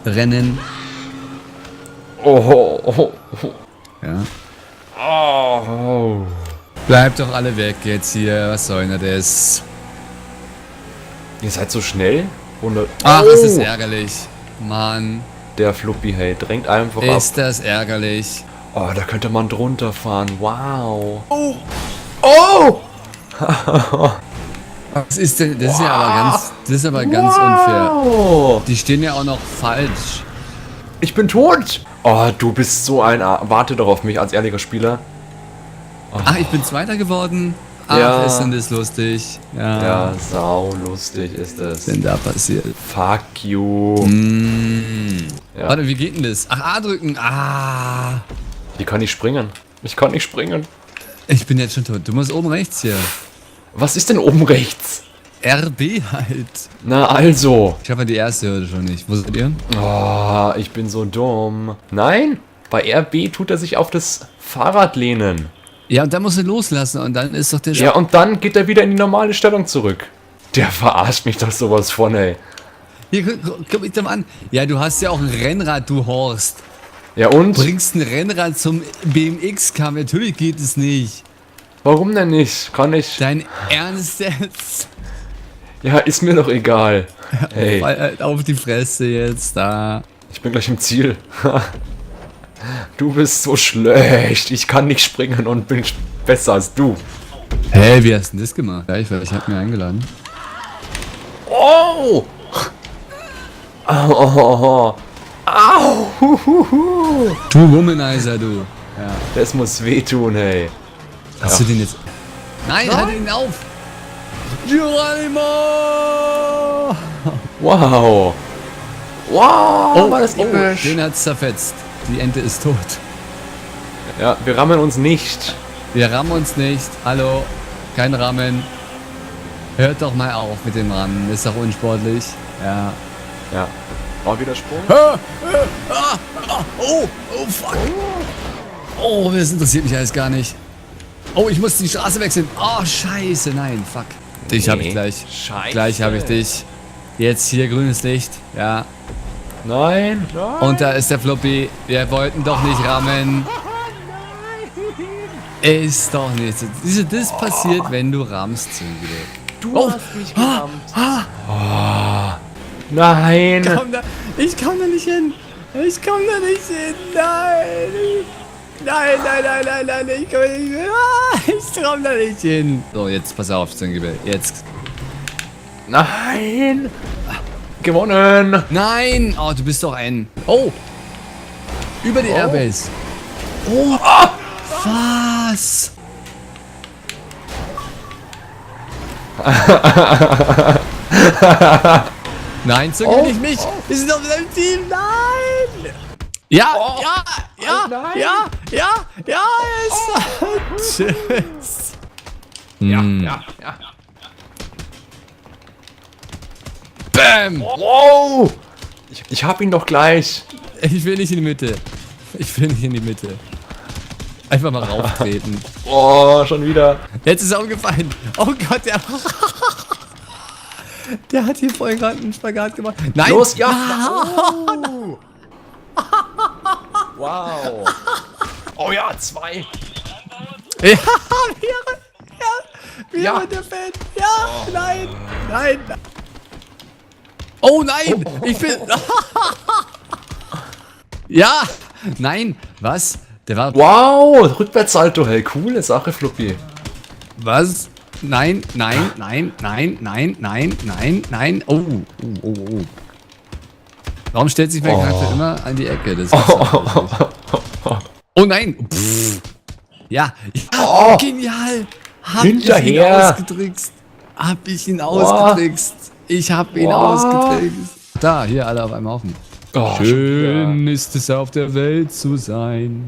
rennen. Oh. Ja. Oh. Bleibt doch alle weg jetzt hier. Was soll denn das? Ihr seid so schnell? Ach, es ist ärgerlich. Mann. Der Fluppy, hey, drängt einfach ab. Ist das ärgerlich. Oh, da könnte man drunter fahren. Wow. Oh! Was ist denn? Das ist ja aber ganz unfair. Die stehen ja auch noch falsch. Ich bin tot! Oh, du bist so ein... Warte doch auf mich als ehrlicher Spieler. Oh. Ach, ich bin Zweiter geworden. Ach, Ja. ist denn das lustig? Ja, sau lustig ist es. Was ist denn da passiert? Fuck you. Ja. Warte, wie geht denn das? Ach, A drücken. Ah. Wie kann ich springen? Ich kann nicht springen. Ich bin jetzt schon tot. Du musst oben rechts hier. Was ist denn oben rechts? RB halt. Na also. Ich habe die erste Hürde schon nicht. Wo seid ihr? Oh, ich bin so dumm. Nein, bei RB tut er sich auf das Fahrrad lehnen. Ja, und dann musst du loslassen und dann ist doch der... Ja, und dann geht er wieder in die normale Stellung zurück. Der verarscht mich doch sowas von, ey. Hier, guck mich doch mal an. Ja, du hast ja auch ein Rennrad, du Horst. Ja und? Bringst ein Rennrad zum BMX-Kamm. Natürlich geht es nicht. Warum denn nicht? Kann ich... Dein Ernst jetzt? Ja, ist mir doch egal. Hey, Fall auf die Fresse jetzt, da. ich bin gleich im Ziel. Du bist so schlecht. Ich kann nicht springen und bin besser als du. Hey, wie hast du denn das gemacht? Ja, ich hab mir eingeladen. Oh! Au! Au! Du Womanizer, du. Ja. Das muss wehtun, hey. Hast du den jetzt... Nein, halt ihn auf! Geronimo! Wow! Wow! War das episch. Den hat's zerfetzt. Die Ente ist tot. Ja, wir rammen uns nicht. Wir rammen uns nicht. Hallo, kein Rammen. Hört doch mal auf mit dem Rammen. Ist doch unsportlich. Ja. Ja. War wieder Sprung? Oh, fuck. Oh, das interessiert mich alles gar nicht. Oh, ich muss die Straße wechseln. Oh, scheiße. Nein, fuck. Dich hab ich gleich. Scheiße. Gleich habe ich dich. Jetzt hier grünes Licht. Ja. Nein. Und da ist der Floppy. Wir wollten doch nicht rammen. Ist doch nicht. Das passiert, wenn du rammst, Züngele. Du hast mich gerammt. Nein. Ich komm da nicht hin. Ich komm da nicht hin. Nein. Nein, ich komm nicht hin. Ich komm da nicht hin. So, jetzt pass auf, Züngele. Jetzt. Nein. Gewonnen. Nein. Oh, du bist doch ein... Oh. Über die Airbase. Oh. Was? Nein, zögere nicht mich. Wir sind auf deinem Team. Nein. Ja, Tschüss. Ja. Bam. Wow. Ich hab ihn doch gleich. Ich will nicht in die Mitte. Einfach mal rauftreten. Oh, schon wieder. Jetzt ist er umgefallen. Oh Gott, der hat hier vorhin gerade einen Spagat gemacht. Nein. Los, ja. Oh. Wow. Oh ja, 2. Ja, Ja. der Fan. Ja, nein. Oh nein, ich bin... Ja, nein, was? Der war... Wow, Rückwärtssalto, hey, coole Sache, Fluppy. Was? Nein. Oh. Warum stellt sich mein Charakter immer an die Ecke? Das ist oh nein. Pff. Ja. Genial. Hinterher. Hab ich ihn ausgetrickst. Ich hab ihn ausgetrickst. Da, hier alle auf einem Haufen. Oh, Schön ist es auf der Welt zu sein.